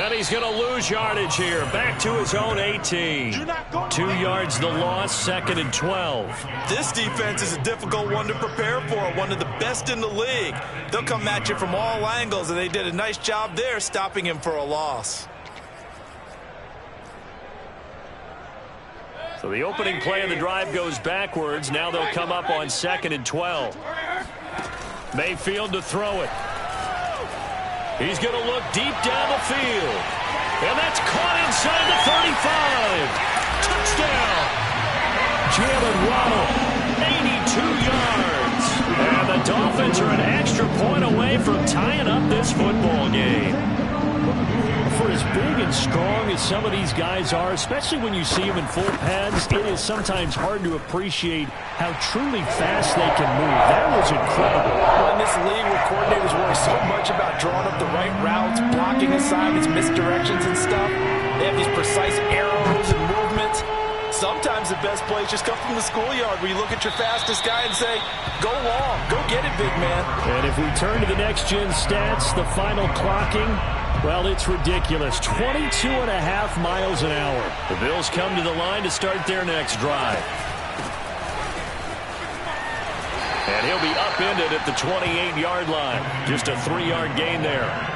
And he's going to lose yardage here. Back to his own 18. 2 yards the loss, 2nd and 12. This defense is a difficult one to prepare for, one of the best in the league. They'll come at you from all angles, and they did a nice job there stopping him for a loss. So the opening play of the drive goes backwards. Now they'll come up on 2nd and 12. Mayfield to throw it. He's going to look deep down the field. And that's caught inside the 35. Touchdown. Jalen Waddle, 82 yards. And the Dolphins are an extra point away from tying up this football game. For as big and strong as some of these guys are, especially when you see them in full pads, it is sometimes hard to appreciate how truly fast they can move. That was incredible. Well, in this league where coordinators worry so much about drawing up the right routes, blocking assignments, misdirections and stuff, they have these precise arrows and movements. Sometimes the best plays just come from the schoolyard where you look at your fastest guy and say, go long, go get it, big man. And if we turn to the next-gen stats, the final clocking, well, it's ridiculous. 22.5 miles an hour. The Bills come to the line to start their next drive. And he'll be upended at the 28-yard line. Just a 3-yard gain there.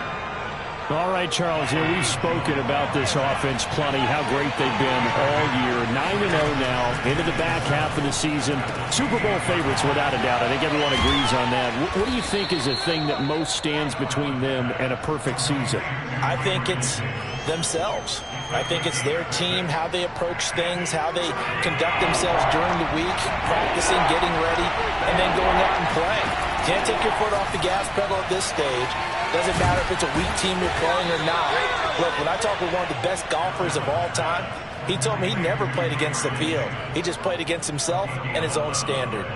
All right, Charles, we've spoken about this offense plenty, how great they've been all year. 9-0 now, into the back half of the season. Super Bowl favorites, without a doubt. I think everyone agrees on that. What do you think is the thing that most stands between them and a perfect season? I think it's themselves. I think it's their team, how they approach things, how they conduct themselves during the week, practicing, getting ready, and then going out and playing. Can't take your foot off the gas pedal at this stage. Doesn't matter if it's a weak team you're playing or not. Look, when I talk with one of the best golfers of all time, he told me he never played against the field. He just played against himself and his own standard.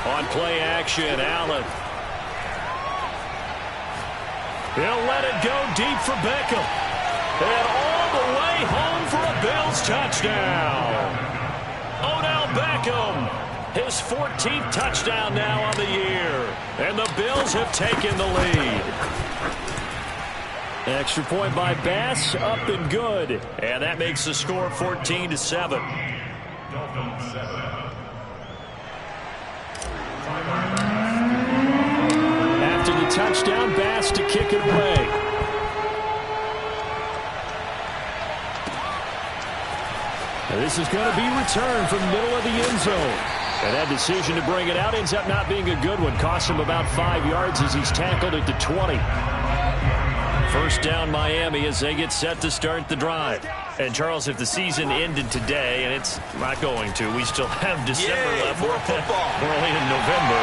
On play action, Allen. He'll let it go deep for Beckham. And all the way home for a Bills touchdown. Odell Beckham, his 14th touchdown now on the year. And the Bills have taken the lead. Extra point by Bass, up and good. And that makes the score 14-7. After the touchdown, Bass to kick it away. This is going to be returned from the middle of the end zone. And that decision to bring it out ends up not being a good one. Costs him about 5 yards as he's tackled at the 20. First down Miami as they get set to start the drive. And, Charles, if the season ended today, and it's not going to, we still have December left. More football. We're only in November.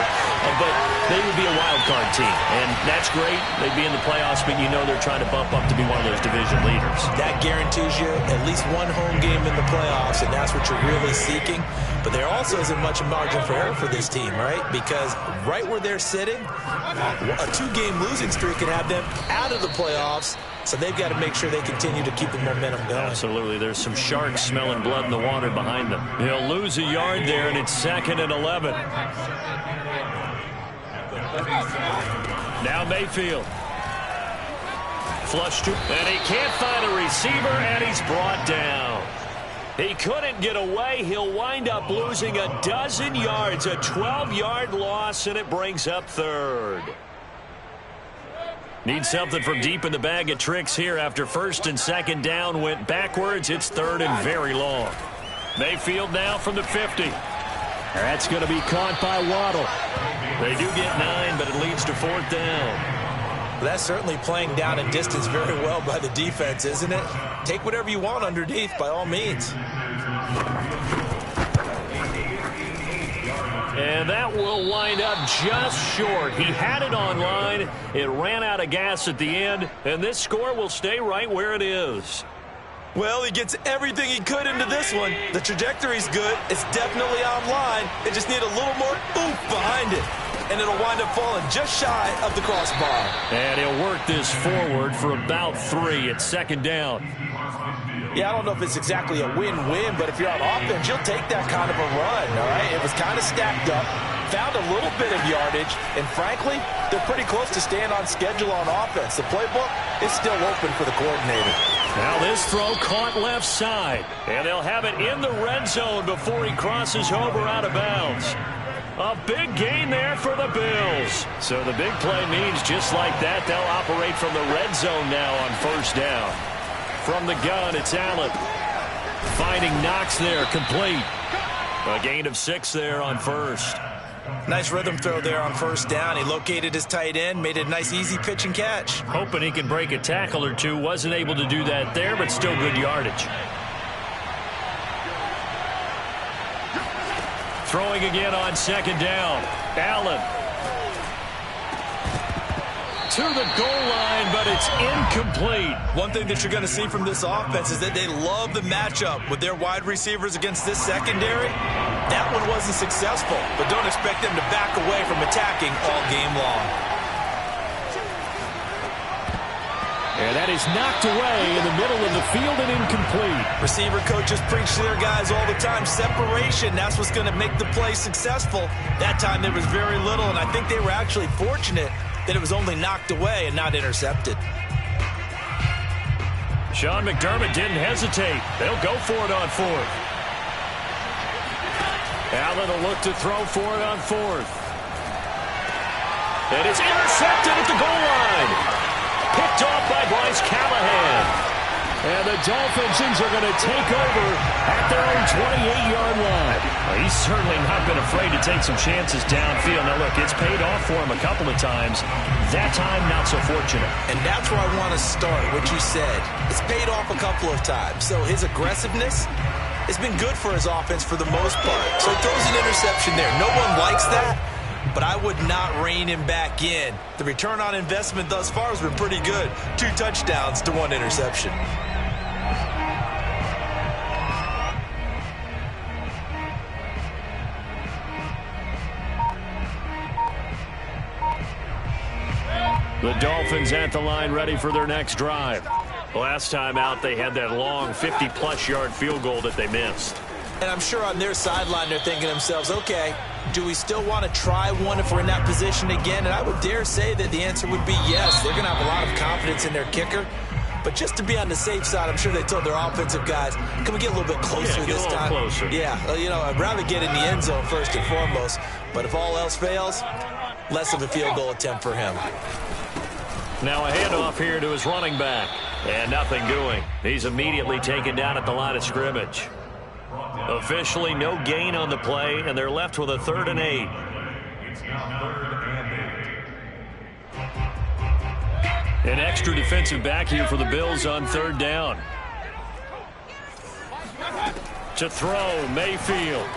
But they would be a wild card team. And that's great. They'd be in the playoffs, but you know they're trying to bump up to be one of those division leaders. That guarantees you at least one home game in the playoffs, and that's what you're really seeking. But there also isn't much margin for error for this team, right? Because right where they're sitting, a 2-game losing streak can have them out of the playoffs. So they've got to make sure they continue to keep the momentum going. Absolutely. There's some sharks smelling blood in the water behind them. He'll lose a yard there, and it's 2nd and 11. Now Mayfield. Flush to, and he can't find a receiver, and he's brought down. He couldn't get away. He'll wind up losing a dozen yards, a 12-yard loss, and it brings up 3rd. Need something from deep in the bag of tricks here after 1st and 2nd down went backwards. It's 3rd and very long. Mayfield now from the 50. That's going to be caught by Waddle. They do get 9, but it leads to 4th down. Well, that's certainly playing down and distance very well by the defense, isn't it? Take whatever you want underneath by all means. And that will wind up just short. He had it on line. It ran out of gas at the end, and this score will stay right where it is. Well, he gets everything he could into this one. The trajectory's good. It's definitely online. They just need a little more oomph behind it. And it'll wind up falling just shy of the crossbar. And he'll work this forward for about 3 at 2nd down. Yeah, I don't know if it's exactly a win-win, but if you're on offense, you'll take that kind of a run, all right? It was kind of stacked up, found a little bit of yardage, and frankly, they're pretty close to staying on schedule on offense. The playbook is still open for the coordinator. Now this throw caught left side, and they'll have it in the red zone before he crosses over out of bounds. A big gain there for the Bills. So the big play means just like that, they'll operate from the red zone now on first down. From the gun, it's Allen. Finding Knox there, complete. A gain of 6 there on first. Nice rhythm throw there on first down. He located his tight end, made it a nice easy pitch and catch. Hoping he can break a tackle or two. Wasn't able to do that there, but still good yardage. Throwing again on second down. Allen. To the goal line, but it's incomplete. One thing that you're going to see from this offense is that they love the matchup with their wide receivers against this secondary. That one wasn't successful, but don't expect them to back away from attacking all game long. And that is knocked away in the middle of the field and incomplete. Receiver coaches preach to their guys all the time. Separation, that's what's going to make the play successful. That time there was very little, and I think they were actually fortunate that it was only knocked away and not intercepted. Sean McDermott didn't hesitate. They'll go for it on fourth. Allen will look to throw for it on fourth. And it's intercepted at the goal line. Picked off by Bryce Callahan. And the Dolphins are going to take over at their own 28-yard line. Well, he's certainly not been afraid to take some chances downfield. Now, look, it's paid off for him a couple of times. That time, not so fortunate. And that's where I want to start, what you said. It's paid off a couple of times. So his aggressiveness has been good for his offense for the most part. So he throws an interception there. No one likes that, but I would not rein him back in. The return on investment thus far has been pretty good. 2 touchdowns to 1 interception. The Dolphins at the line ready for their next drive. Last time out, they had that long 50-plus yard field goal that they missed. And I'm sure on their sideline they're thinking to themselves, okay, do we still want to try one if we're in that position again? And I would dare say that the answer would be yes. They're going to have a lot of confidence in their kicker. But just to be on the safe side, I'm sure they told their offensive guys, can we get a little bit closer this time? Closer. Yeah, you know, I'd rather get in the end zone first and foremost. But if all else fails, less of a field goal attempt for him. Now a handoff here to his running back. And nothing doing. He's immediately taken down at the line of scrimmage. Officially no gain on the play, and they're left with a 3rd and 8. It's now 3rd and 8. An extra defensive back here for the Bills on 3rd down. To throw, Mayfield.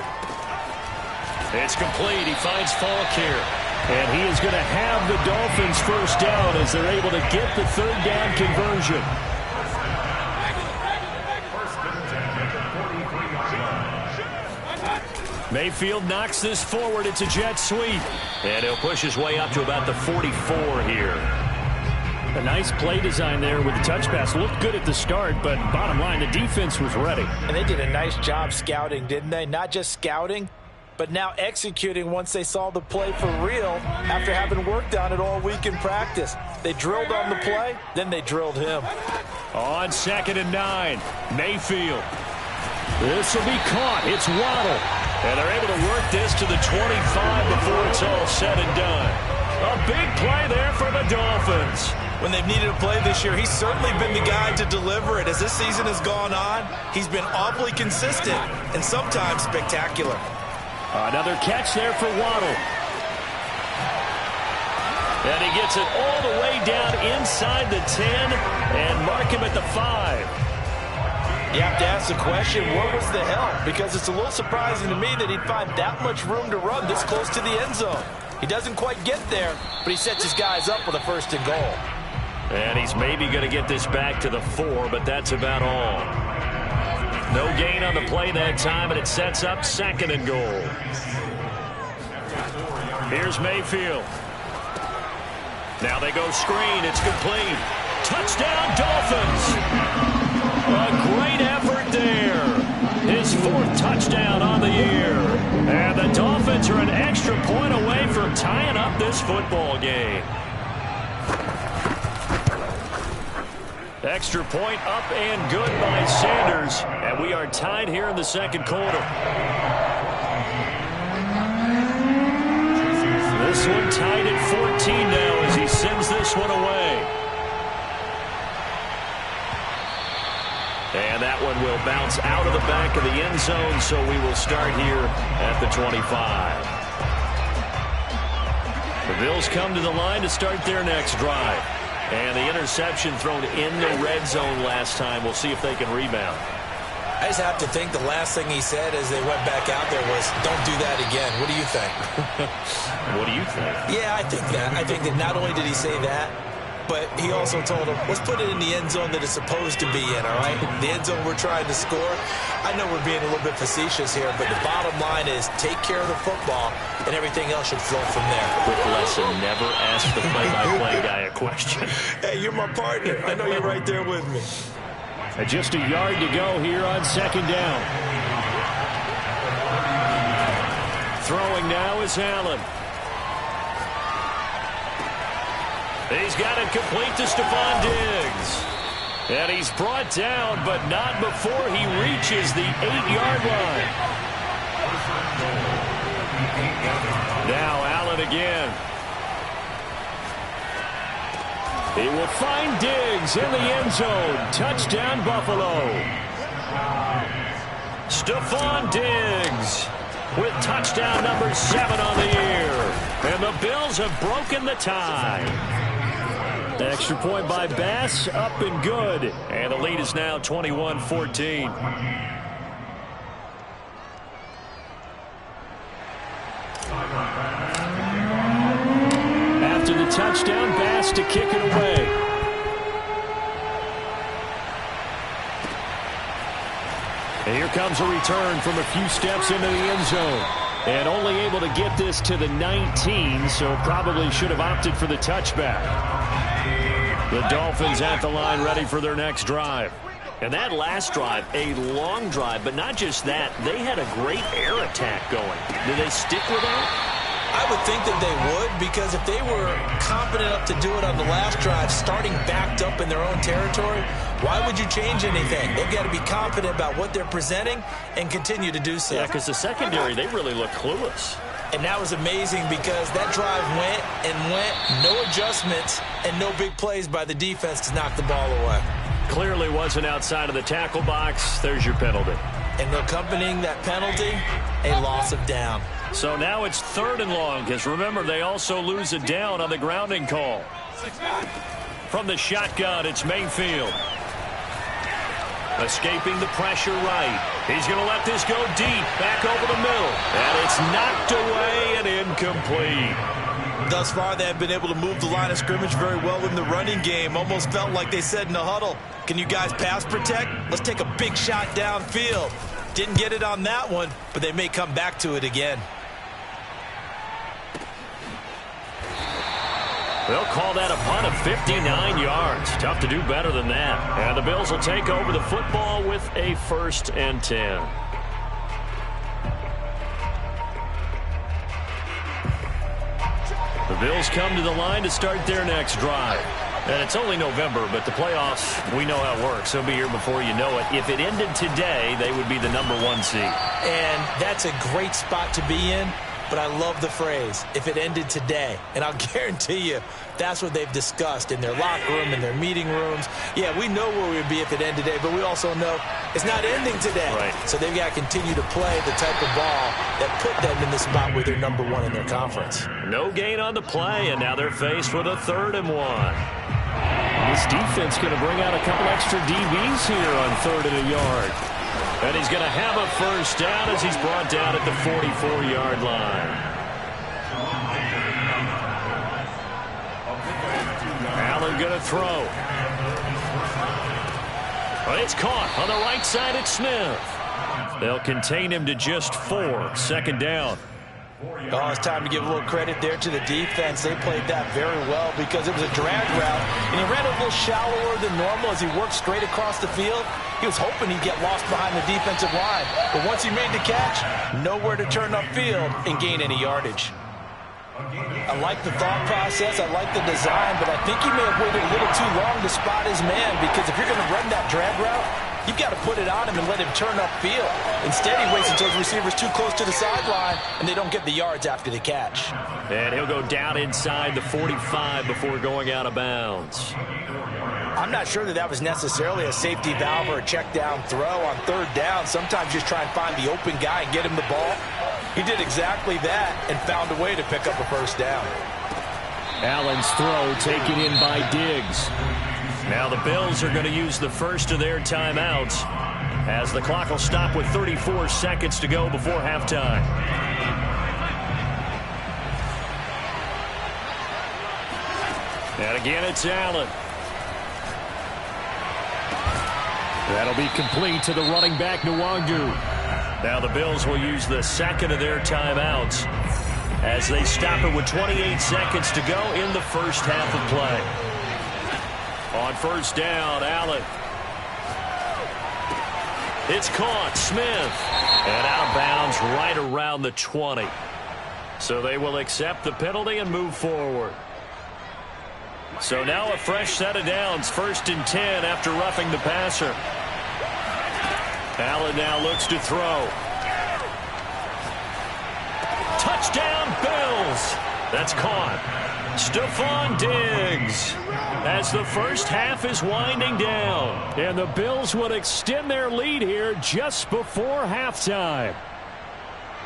It's complete. He finds Falk here. And he is going to have the Dolphins first down as they're able to get the 3rd down conversion. Mayfield knocks this forward. It's a jet sweep. And he'll push his way up to about the 44 here. A nice play design there with the touch pass. Looked good at the start, but bottom line, the defense was ready. And they did a nice job scouting, didn't they? Not just scouting, but now executing once they saw the play for real after having worked on it all week in practice. They drilled on the play, then they drilled him. On 2nd and 9, Mayfield. This will be caught. It's Waddle. And they're able to work this to the 25 before it's all said and done. A big play there for the Dolphins. When they've needed a play this year, he's certainly been the guy to deliver it. As this season has gone on, he's been awfully consistent and sometimes spectacular. Another catch there for Waddle. And he gets it all the way down inside the 10 and mark him at the 5. You have to ask the question, where was the help? Because it's a little surprising to me that he'd find that much room to run this close to the end zone. He doesn't quite get there, but he sets his guys up with a 1st and goal. And he's maybe going to get this back to the 4, but that's about all. No gain on the play that time, and it sets up 2nd and goal. Here's Mayfield. Now they go screen. It's complete. Touchdown, Dolphins! A great effort there. His 4th touchdown on the year. And the Dolphins are an extra point away from tying up this football game. Extra point up and good by Sanders. And we are tied here in the second quarter. This one tied at 14 now as he sends this one away. And that one will bounce out of the back of the end zone, so we will start here at the 25. The Bills come to the line to start their next drive. And the interception thrown in the red zone last time. We'll see if they can rebound. I just have to think the last thing he said as they went back out there was, don't do that again. What do you think? What do you think? Yeah, I think that. I think that not only did he say that, but he also told him, let's put it in the end zone that it's supposed to be in, all right? The end zone we're trying to score. I know we're being a little bit facetious here, but the bottom line is take care of the football, and everything else should flow from there. Quick lesson, never ask the play-by-play guy a question. Hey, you're my partner. I know you're right there with me. Just a yard to go here on second down. Throwing now is Allen. He's got it complete to Stephon Diggs. And he's brought down, but not before he reaches the 8-yard line. Now Allen again. He will find Diggs in the end zone. Touchdown, Buffalo. Stephon Diggs with touchdown number 7 on the year. And the Bills have broken the tie. Extra point by Bass, up and good. And the lead is now 21-14. After the touchdown, Bass to kick it away. And here comes a return from a few steps into the end zone. And only able to get this to the 19, so probably should have opted for the touchback. The Dolphins at the line ready for their next drive. And that last drive, a long drive, but not just that. They had a great air attack going. Do they stick with that? I would think that they would, because if they were confident enough to do it on the last drive, starting backed up in their own territory, why would you change anything? They've got to be confident about what they're presenting and continue to do so. Yeah, because the secondary, they really look clueless. And that was amazing because that drive went and went, no adjustments, and no big plays by the defense to knock the ball away. Clearly wasn't outside of the tackle box. There's your penalty. And accompanying that penalty, a loss of down. So now it's 3rd and long, because remember, they also lose a down on the grounding call. From the shotgun, it's Mayfield. Escaping the pressure right. He's going to let this go deep, back over the middle. And it's knocked away and incomplete. Thus far, they have been able to move the line of scrimmage very well in the running game. Almost felt like they said in the huddle, can you guys pass protect? Let's take a big shot downfield. Didn't get it on that one, but they may come back to it again. They'll call that a punt of 59 yards. Tough to do better than that. And the Bills will take over the football with a 1st and 10. The Bills come to the line to start their next drive. And it's only November, but the playoffs, we know how it works. They'll be here before you know it. If it ended today, they would be the number 1 seed. And that's a great spot to be in. But I love the phrase, if it ended today. And I'll guarantee you, that's what they've discussed in their locker room, in their meeting rooms. Yeah, we know where we'd be if it ended today, but we also know it's not ending today. Right. So they've got to continue to play the type of ball that put them in the spot where they're number 1 in their conference. No gain on the play, and now they're faced with a 3rd and 1. This defense going to bring out a couple extra DBs here on 3rd and a yard. And he's going to have a 1st down as he's brought down at the 44-yard line. Allen going to throw. But it's caught on the right side at Smith. They'll contain him to just 4. 2nd down. Oh, it's time to give a little credit there to the defense. They played that very well because it was a drag route, and he ran a little shallower than normal as he worked straight across the field. He was hoping he'd get lost behind the defensive line, but once he made the catch, nowhere to turn upfield and gain any yardage. I like the thought process, I like the design, but I think he may have waited a little too long to spot his man, because if you're going to run that drag route, you've got to put it on him and let him turn upfield. Instead, he waits until his receiver's too close to the sideline, and they don't get the yards after the catch. And he'll go down inside the 45 before going out of bounds. I'm not sure that was necessarily a safety valve or a check down throw on third down. Sometimes you just try and find the open guy and get him the ball. He did exactly that and found a way to pick up a first down. Allen's throw taken in by Diggs. Now the Bills are going to use the first of their timeouts as the clock will stop with 34 seconds to go before halftime. And again, it's Allen. That'll be complete to the running back, Nwangu. Now the Bills will use the second of their timeouts as they stop it with 28 seconds to go in the first half of play. On first down, Allen. It's caught, Smith. And out of bounds right around the 20. So they will accept the penalty and move forward. So now a fresh set of downs, 1st and 10 after roughing the passer. Allen now looks to throw. Touchdown, Bills. That's caught. Stephon Diggs as the first half is winding down. And the Bills would extend their lead here just before halftime.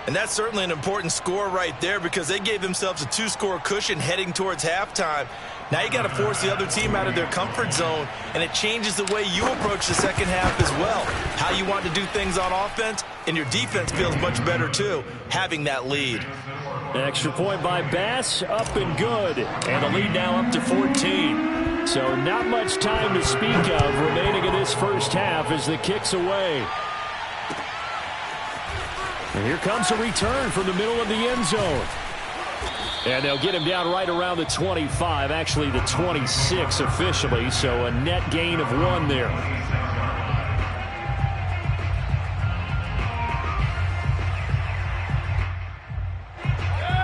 And that's certainly an important score right there because they gave themselves a 2-score cushion heading towards halftime. Now you got to force the other team out of their comfort zone, and it changes the way you approach the second half as well. How you want to do things on offense, and your defense feels much better too, having that lead. Extra point by Bass, up and good. And the lead now up to 14. So not much time to speak of remaining in this first half as the kick's away. And here comes a return from the middle of the end zone. And they'll get him down right around the 25, actually the 26 officially, so a net gain of 1 there.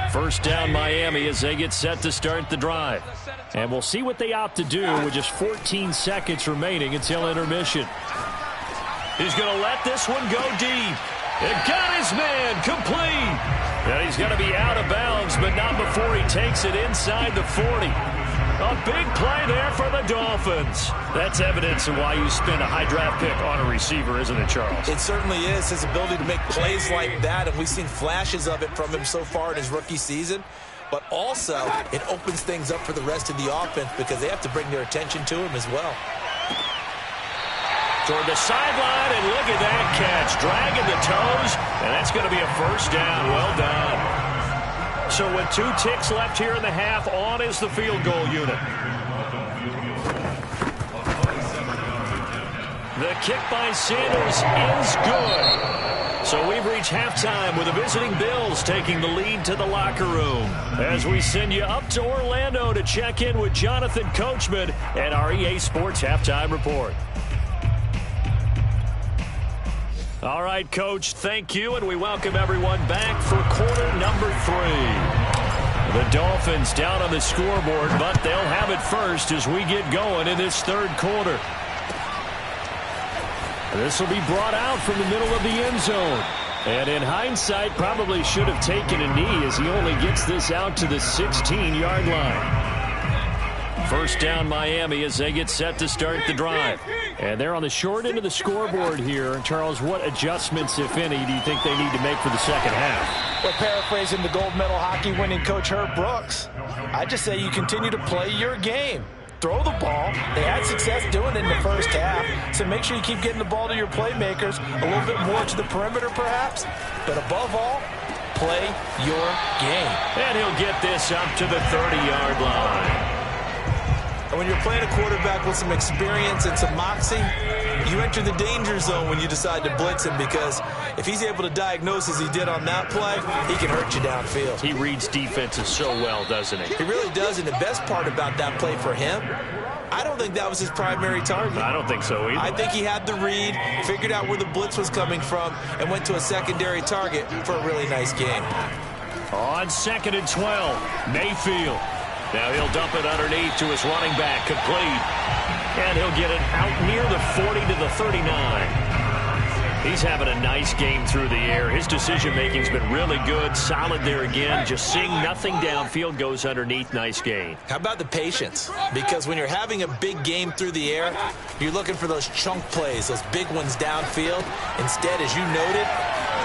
First down, Miami, as they get set to start the drive. And we'll see what they opt to do with just 14 seconds remaining until intermission. He's going to let this one go deep. It got his man complete. And he's going to be out of bounds, but not before he takes it inside the 40. A big play there for the Dolphins. That's evidence of why you spend a high draft pick on a receiver, isn't it, Charles? It certainly is, his ability to make plays like that, and we've seen flashes of it from him so far in his rookie season. But also, it opens things up for the rest of the offense because they have to bring their attention to him as well. Toward the sideline, and look at that catch. Dragging the toes, and that's going to be a first down. Well done. So with 2 ticks left here in the half, on is the field goal unit. The kick by Sanders is good. So we've reached halftime with the visiting Bills taking the lead to the locker room. As we send you up to Orlando to check in with Jonathan Coachman and our EA Sports Halftime Report. All right, Coach, thank you, and we welcome everyone back for quarter number 3. The Dolphins down on the scoreboard, but they'll have it first as we get going in this third quarter. This will be brought out from the middle of the end zone. And in hindsight, probably should have taken a knee as he only gets this out to the 16-yard line. First down, Miami, as they get set to start the drive. And they're on the short end of the scoreboard here. Charles, what adjustments, if any, do you think they need to make for the second half? Well, paraphrasing the gold medal hockey winning coach Herb Brooks, I just say you continue to play your game. Throw the ball. They had success doing it in the first half, so make sure you keep getting the ball to your playmakers, a little bit more to the perimeter perhaps, but above all, play your game. And he'll get this up to the 30-yard line. And when you're playing a quarterback with some experience and some moxie, you enter the danger zone when you decide to blitz him, because if he's able to diagnose as he did on that play, he can hurt you downfield. He reads defenses so well, doesn't he? He really does, and the best part about that play for him, I don't think that was his primary target. I don't think so either. I think he had the read, figured out where the blitz was coming from, and went to a secondary target for a really nice game. On 2nd and 12, Mayfield. Now he'll dump it underneath to his running back, complete. And he'll get it out near the 40 to the 39. He's having a nice game through the air. His decision-making's been really good. Solid there again. Just seeing nothing downfield, goes underneath. Nice gain. How about the patience? Because when you're having a big game through the air, you're looking for those chunk plays, those big ones downfield. Instead, as you noted,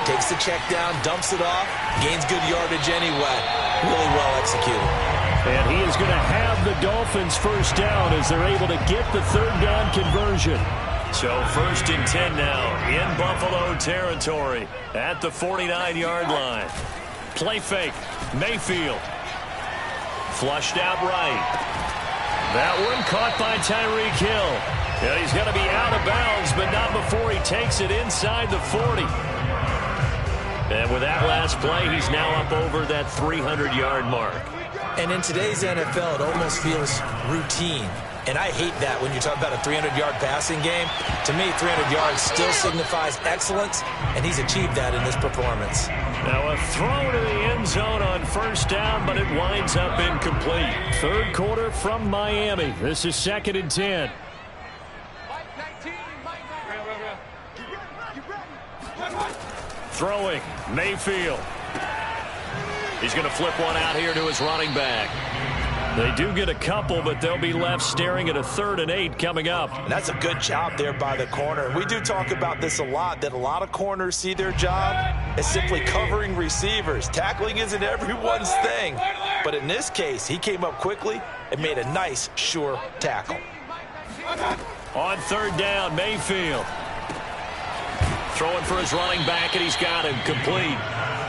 takes the check down, dumps it off, gains good yardage anyway. Really well executed. And he is going to have the Dolphins first down as they're able to get the third down conversion. So 1st and 10 now in Buffalo territory at the 49-yard line. Play fake. Mayfield. Flushed out right. That one caught by Tyreek Hill. Yeah, he's going to be out of bounds, but not before he takes it inside the 40. And with that last play, he's now up over that 300-yard mark. And in today's NFL, it almost feels routine. And I hate that when you talk about a 300-yard passing game. To me, 300 yards still signifies excellence, and he's achieved that in this performance. Now a throw to the end zone on first down, but it winds up incomplete. Third quarter from Miami. This is 2nd and 10. Throwing, Mayfield. He's going to flip one out here to his running back. They do get a couple, but they'll be left staring at a 3rd and 8 coming up. And that's a good job there by the corner. We do talk about this a lot, that a lot of corners see their job as simply covering receivers. Tackling isn't everyone's thing. But in this case, he came up quickly and made a nice, sure tackle. On 3rd down, Mayfield. Throwing for his running back, and he's got him complete.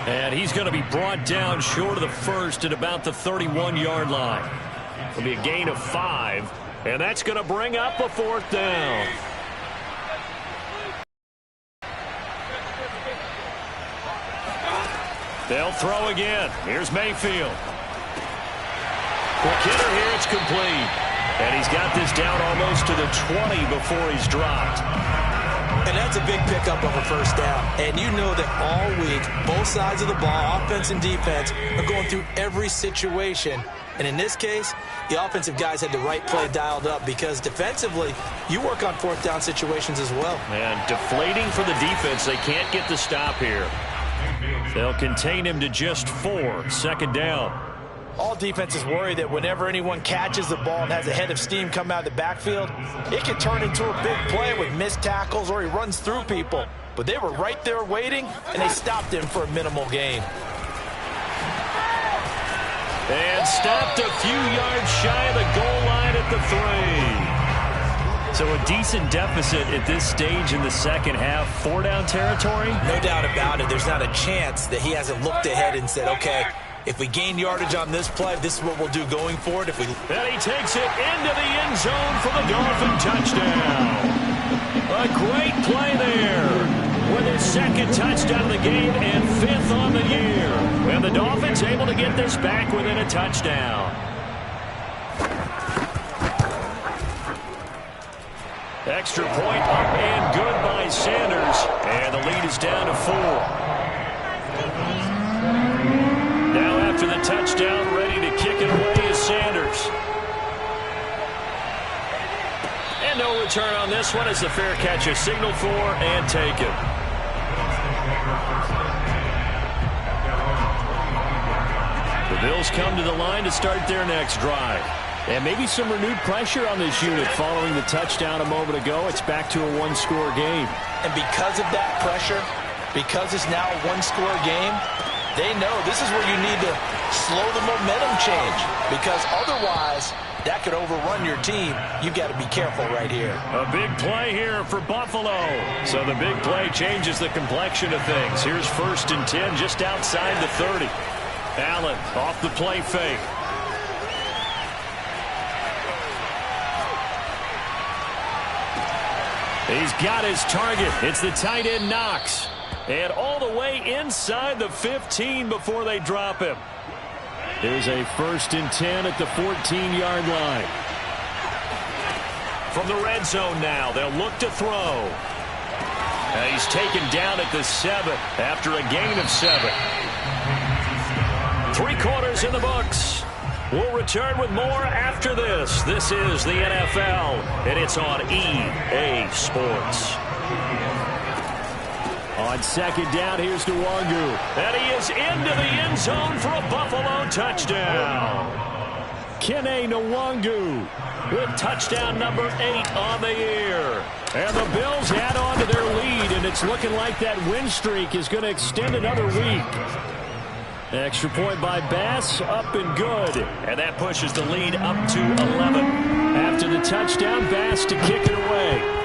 And he's going to be brought down short of the first at about the 31-yard line. It'll be a gain of 5, and that's going to bring up a 4th down. They'll throw again. Here's Mayfield. Quick hitter here, it's complete. And he's got this down almost to the 20 before he's dropped. And that's a big pickup of a first down. And you know that all week, both sides of the ball, offense and defense, are going through every situation. And in this case, the offensive guys had the right play dialed up, because defensively, you work on 4th down situations as well. And deflating for the defense. They can't get the stop here. They'll contain him to just 4. 2nd down. All defenses worry that whenever anyone catches the ball and has a head of steam come out of the backfield, it can turn into a big play with missed tackles or he runs through people. But they were right there waiting, and they stopped him for a minimal gain. And stopped a few yards shy of the goal line at the 3. So a decent deficit at this stage in the second half. 4-down territory? No doubt about it. There's not a chance that he hasn't looked ahead and said, okay, if we gain yardage on this play, this is what we'll do going forward. If we... And he takes it into the end zone for the Dolphin touchdown. A great play there with his 2nd touchdown of the game and 5th on the year. And the Dolphins able to get this back within a touchdown. Extra point up and good by Sanders. And the lead is down to 4. Now after the touchdown, ready to kick it away is Sanders. And no return on this one as the fair catch is signaled for and taken. The Bills come to the line to start their next drive. And maybe some renewed pressure on this unit following the touchdown a moment ago. It's back to a one-score game. And because of that pressure, because it's now a one-score game, they know this is where you need to slow the momentum change, because otherwise that could overrun your team. You've got to be careful right here. A big play here for Buffalo. So the big play changes the complexion of things. Here's 1st and 10 just outside the 30. Allen off the play fake. He's got his target. It's the tight end Knox. And all the way inside the 15 before they drop him. Here's a 1st and 10 at the 14-yard line. From the red zone now, they'll look to throw. And he's taken down at the 7 after a gain of 7. 3 quarters in the books. We'll return with more after this. This is the NFL, and it's on EA Sports. On 2nd down, here's Nwangu. And he is into the end zone for a Buffalo touchdown. Kene Nwangu with touchdown number 8 on the year. And the Bills add on to their lead, and it's looking like that win streak is going to extend another week. Extra point by Bass, up and good. And that pushes the lead up to 11. After the touchdown, Bass to kick it away.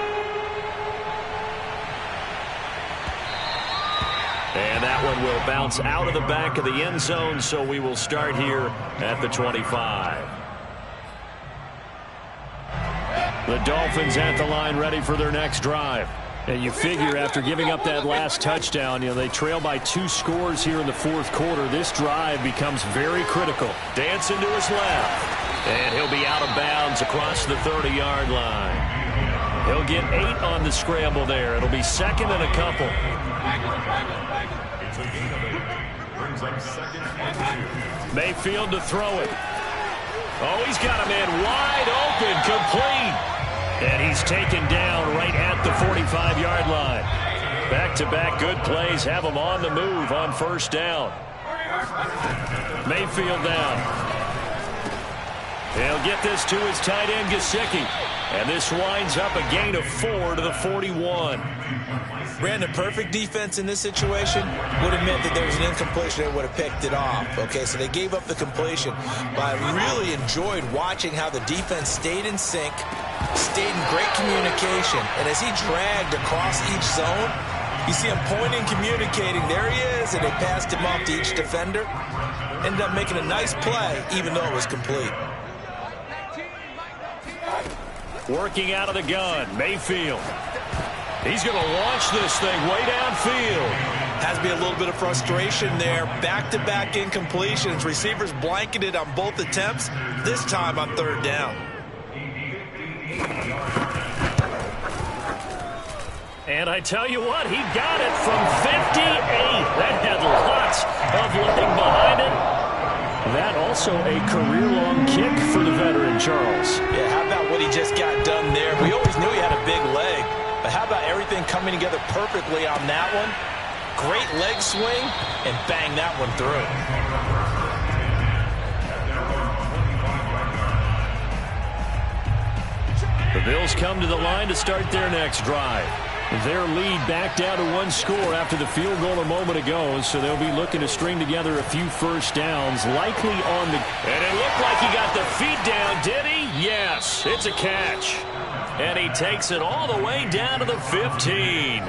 And that one will bounce out of the back of the end zone, so we will start here at the 25. The Dolphins at the line, ready for their next drive. And you figure after giving up that last touchdown, they trail by 2 scores here in the 4th quarter. This drive becomes very critical. Dancing to his left. And he'll be out of bounds across the 30-yard line. He'll get 8 on the scramble there. It'll be 2nd and a couple. Mayfield to throw it. Oh, he's got a man wide open, complete. And he's taken down right at the 45-yard line. Back-to-back good plays have him on the move on 1st down. Mayfield down. He'll get this to his tight end, Gesicki. And this winds up a gain of 4 to the 41. Brandon, perfect defense in this situation would have meant that there was an incompletion that would have picked it off. Okay, so they gave up the completion. But I really enjoyed watching how the defense stayed in sync, stayed in great communication. And as he dragged across each zone, you see him pointing, communicating. There he is, and they passed him off to each defender. Ended up making a nice play, even though it was complete. Working out of the gun, Mayfield. He's going to launch this thing way downfield. Has to be a little bit of frustration there. Back-to-back incompletions. Receivers blanketed on both attempts, this time on 3rd down. And I tell you what, he got it from 58. That had lots of looking behind it. That also a career-long kick for the veteran, Charles. Yeah, how about what he just got done there? We always knew he had a big leg. But how about everything coming together perfectly on that one? Great leg swing, and bang that one through. The Bills come to the line to start their next drive. Their lead back down to 1 score after the field goal a moment ago, so they'll be looking to string together a few 1st downs, likely on the... And it looked like he got the feet down, did he? Yes, it's a catch. And he takes it all the way down to the 15.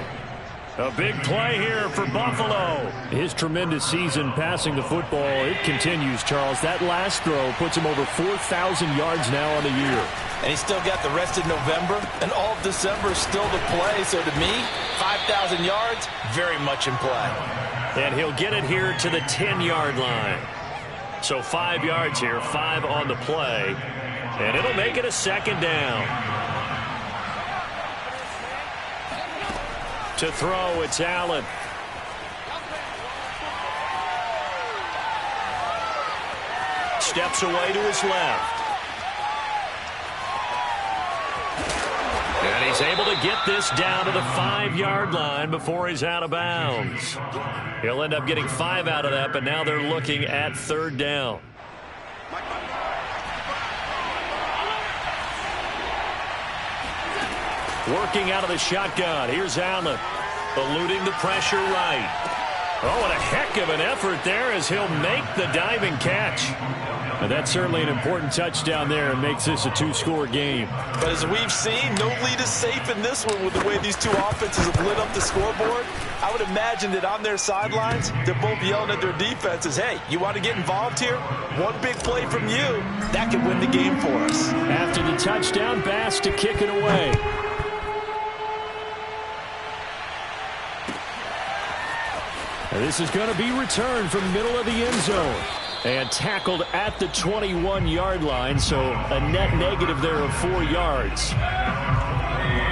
A big play here for Buffalo. His tremendous season passing the football, it continues, Charles. That last throw puts him over 4,000 yards now on the year. And he's still got the rest of November and all of December still to play. So to me, 5,000 yards, very much in play. And he'll get it here to the 10-yard line. So 5 yards here, 5 on the play. And it'll make it a 2nd down. To throw, it's Allen. Steps away to his left. And he's able to get this down to the 5-yard line before he's out of bounds. He'll end up getting 5 out of that, but now they're looking at 3rd down. Working out of the shotgun. Here's Allen. Eluding the pressure right. Oh, and a heck of an effort there as he'll make the diving catch. And that's certainly an important touchdown there and makes this a 2-score game. But as we've seen, no lead is safe in this one with the way these two offenses have lit up the scoreboard. I would imagine that on their sidelines, they're both yelling at their defenses, hey, you want to get involved here? One big play from you, that could win the game for us. After the touchdown, Bass to kick it away. This is going to be returned from the middle of the end zone. And tackled at the 21-yard line, so a net negative there of 4 yards.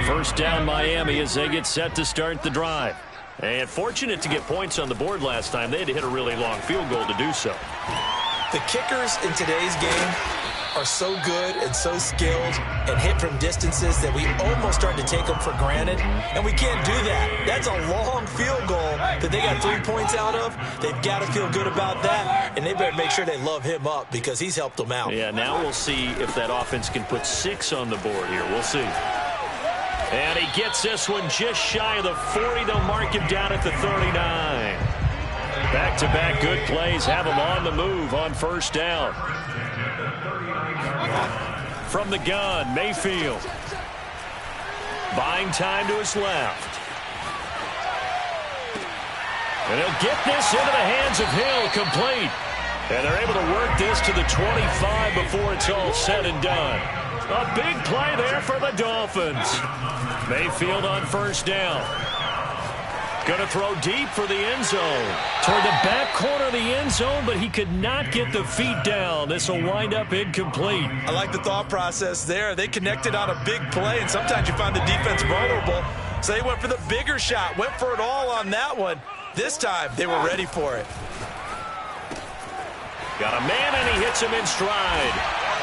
First down Miami as they get set to start the drive. And fortunate to get points on the board last time. They had to hit a really long field goal to do so. The kickers in today's game are so good and so skilled and hit from distances that we almost start to take them for granted, and we can't do that. That's a long field goal that they got 3 points out of. They've got to feel good about that, and they better make sure they love him up because he's helped them out. Yeah, now we'll see if that offense can put 6 on the board here. We'll see. And he gets this one just shy of the 40. They'll mark him down at the 39. Back-to-back good plays have him on the move on first down. From the gun, Mayfield. Buying time to his left. And he'll get this into the hands of Hill, complete. And they're able to work this to the 25 before it's all said and done. A big play there for the Dolphins. Mayfield on first down. Going to throw deep for the end zone. Toward the back corner of the end zone, but he could not get the feet down. This will wind up incomplete. I like the thought process there. They connected on a big play, and sometimes you find the defense vulnerable. So they went for the bigger shot, went for it all on that one. This time, they were ready for it. Got a man, and he hits him in stride.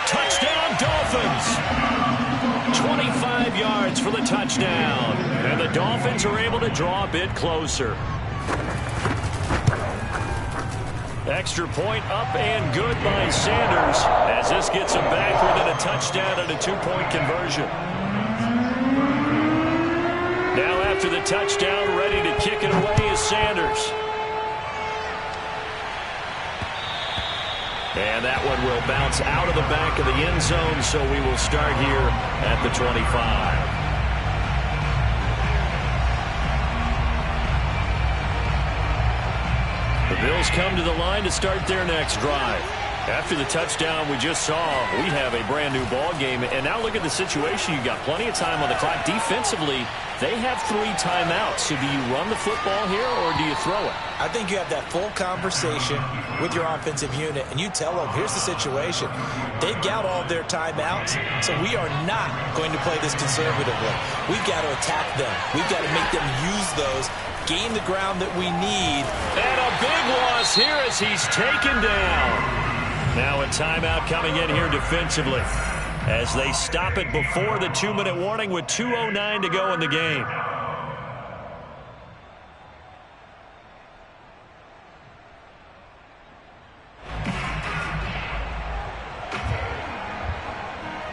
Touchdown, Dolphins! 25 yards for the touchdown. And the Dolphins are able to draw a bit closer. Extra point up and good by Sanders as this gets him back within a touchdown and a 2-point conversion. Now after the touchdown, ready to kick it away is Sanders. And that one will bounce out of the back of the end zone, so we will start here at the 25. The Bills come to the line to start their next drive. After the touchdown we just saw, we have a brand new ball game. And now look at the situation. You've got plenty of time on the clock. Defensively, they have 3 timeouts. So do you run the football here or do you throw it? I think you have that full conversation with your offensive unit, and you tell them, here's the situation. They've got all of their timeouts, so we are not going to play this conservatively. We've got to attack them. We've got to make them use those, gain the ground that we need. And a big loss here as he's taken down. Now a timeout coming in here defensively as they stop it before the 2-minute warning with 2:09 to go in the game.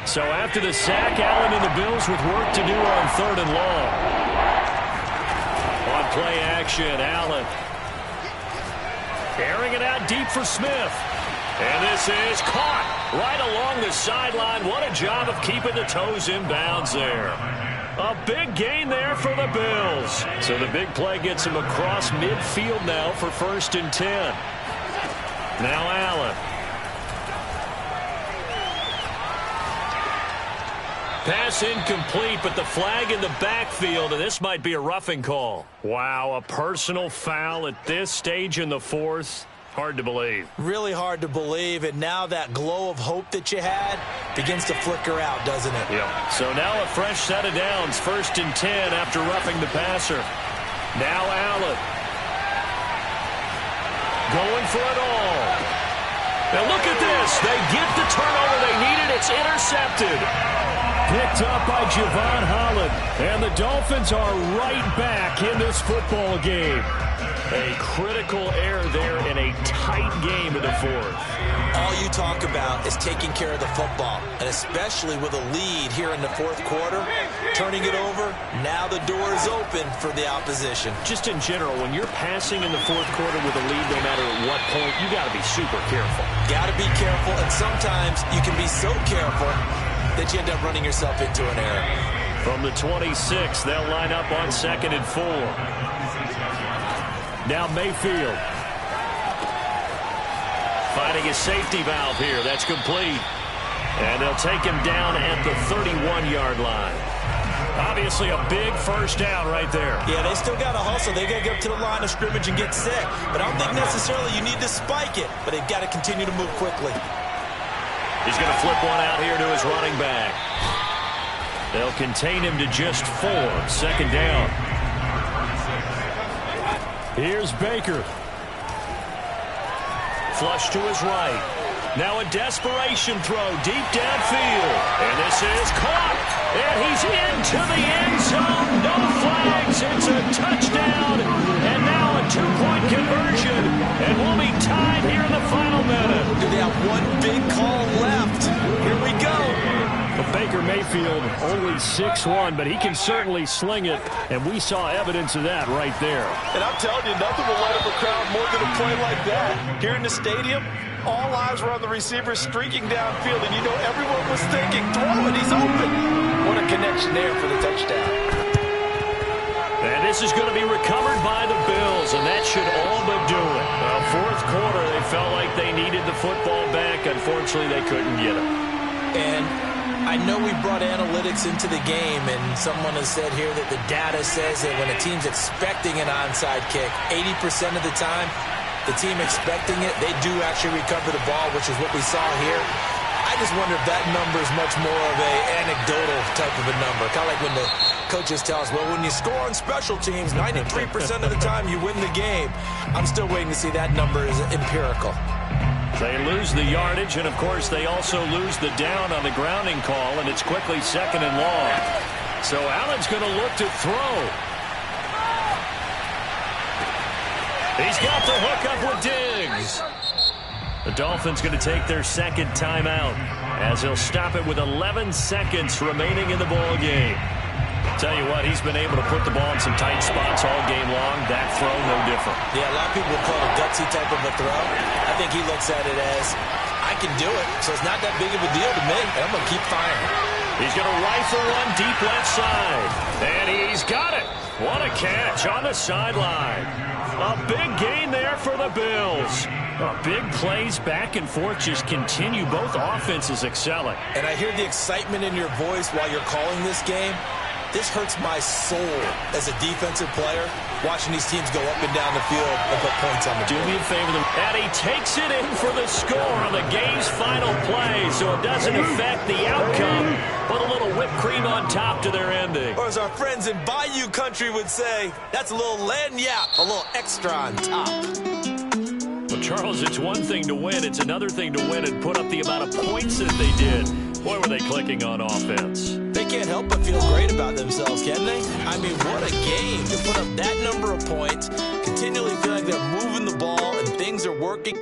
So after the sack, Allen and the Bills with work to do on 3rd and long. On play action, Allen. Airing it out deep for Smith. And this is caught right along the sideline. What a job of keeping the toes in bounds there. A big gain there for the Bills. So the big play gets him across midfield now for 1st and 10. Now Allen. Pass incomplete, but the flag in the backfield, and this might be a roughing call. Wow, a personal foul at this stage in the 4th. Hard to believe. Really hard to believe, and now that glow of hope that you had begins to flicker out, doesn't it? Yeah. So now a fresh set of downs, 1st and 10 after roughing the passer. Now Allen. Going for it all. Now look at this. They get the turnover they needed. It's intercepted. Picked up by Javon Holland. And the Dolphins are right back in this football game. A critical error there in a tight game in the 4th. All you talk about is taking care of the football, and especially with a lead here in the 4th quarter, turning it over, now the door is open for the opposition. Just in general, when you're passing in the 4th quarter with a lead, no matter at what point, you got to be super careful. Got to be careful, and sometimes you can be so careful that you end up running yourself into an error. From the 26, they'll line up on 2nd and 4. Now Mayfield. Finding a safety valve here. That's complete. And they'll take him down at the 31-yard line. Obviously a big first down right there. Yeah, they still got to hustle. They got to get up to the line of scrimmage and get set. But I don't think necessarily you need to spike it. But they've got to continue to move quickly. He's going to flip one out here to his running back. They'll contain him to just 4. Second down. Here's Baker. Flush to his right. Now a desperation throw deep downfield. And this is caught. And he's into the end zone. No flags. It's a touchdown. And now a 2-point conversion. And we'll be tied here in the final minute. They have one big call left. Here we go. But Baker Mayfield only 6'1", but he can certainly sling it. And we saw evidence of that right there. And I'm telling you, nothing will light up a crowd more than a play like that. Here in the stadium, all eyes were on the receiver streaking downfield, and you know everyone was thinking, throw it, he's open. What a connection there for the touchdown. And this is going to be recovered by the Bills, and that should all but do it. Well, fourth quarter, they felt like they needed the football back. Unfortunately, they couldn't get it. And I know we brought analytics into the game, and someone has said here that the data says that when a team's expecting an onside kick, 80% of the time, the team expecting it, they do actually recover the ball, which is what we saw here. I just wonder if that number is much more of an anecdotal type of a number. Kind of like when the coaches tell us, well, when you score on special teams, 93% of the time you win the game. I'm still waiting to see that number is empirical. They lose the yardage, and, of course, they also lose the down on the grounding call, and it's quickly 2nd and long. So Allen's going to look to throw. He's got the hook up with Diggs. The Dolphins going to take their second timeout as he'll stop it with 11 seconds remaining in the ball game. Tell you what, he's been able to put the ball in some tight spots all game long. That throw, no different. Yeah, a lot of people would call it a gutsy type of a throw. I think he looks at it as, I can do it, so it's not that big of a deal to me, and I'm going to keep firing. He's going to rifle one deep left side. And he's got it. What a catch on the sideline. A big gain there for the Bills. Big plays back and forth just continue. Both offenses excelling. And I hear the excitement in your voice while you're calling this game. This hurts my soul as a defensive player, watching these teams go up and down the field and put points on the board. Do me a favor. And he takes it in for the score on the game's final play, so it doesn't affect the outcome. Put a little whipped cream on top to their ending. Or as our friends in Bayou Country would say, that's a little lagniappe, a little extra on top. Well, Charles, it's one thing to win. It's another thing to win and put up the amount of points that they did. Boy, were they clicking on offense. They can't help but feel great about themselves, can they? I mean, what a game to put up that number of points, continually feel like they're moving the ball and things are working.